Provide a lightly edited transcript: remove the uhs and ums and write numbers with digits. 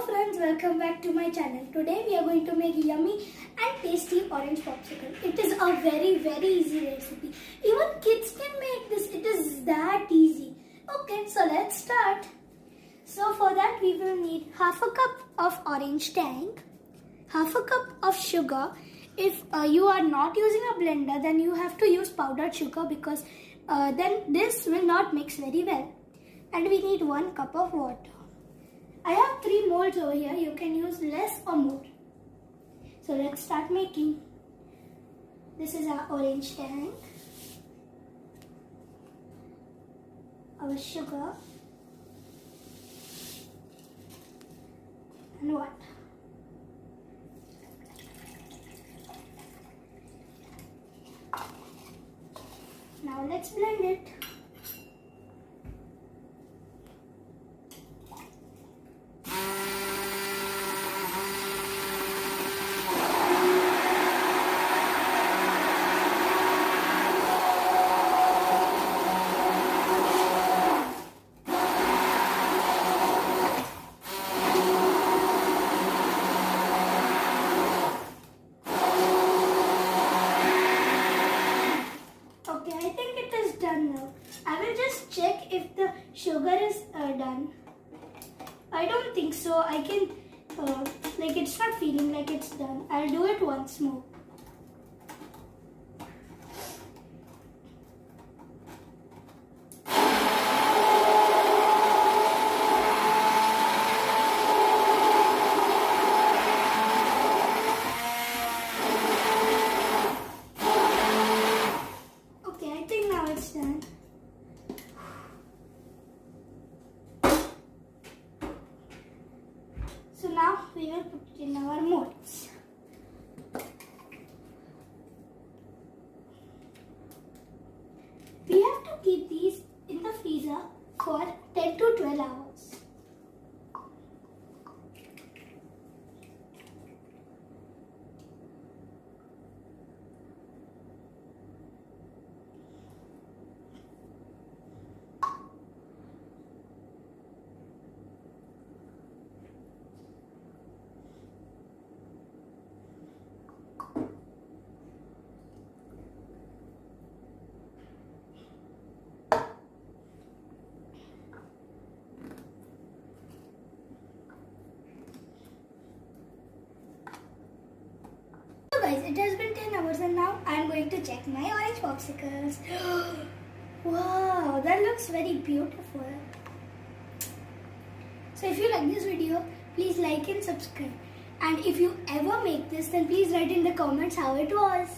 friends, welcome back to my channel. Today we are going to make yummy and tasty orange popsicle. It is a very easy recipe. Even kids can make this. It is that easy. Okay, so let's start. So for that we will need half a cup of orange tank, half a cup of sugar. If you are not using a blender, then you have to use powdered sugar because then this will not mix very well. And we need 1 cup of water. I have 3 molds over here. You can use less or more. So let's start making. This is our orange tank, our sugar, and water. Now let's blend it. Now I will just check if the sugar is done. I don't think so. I can like it's not feeling like it's done. I'll do it once more. It's done. So now we will put it in our molds. We have to keep these in the freezer for 10 to 12 hours. So guys, it has been 10 hours and now I am going to check my orange popsicles. Wow, that looks very beautiful. So if you like this video, please like and subscribe. And if you ever make this, then please write in the comments how it was.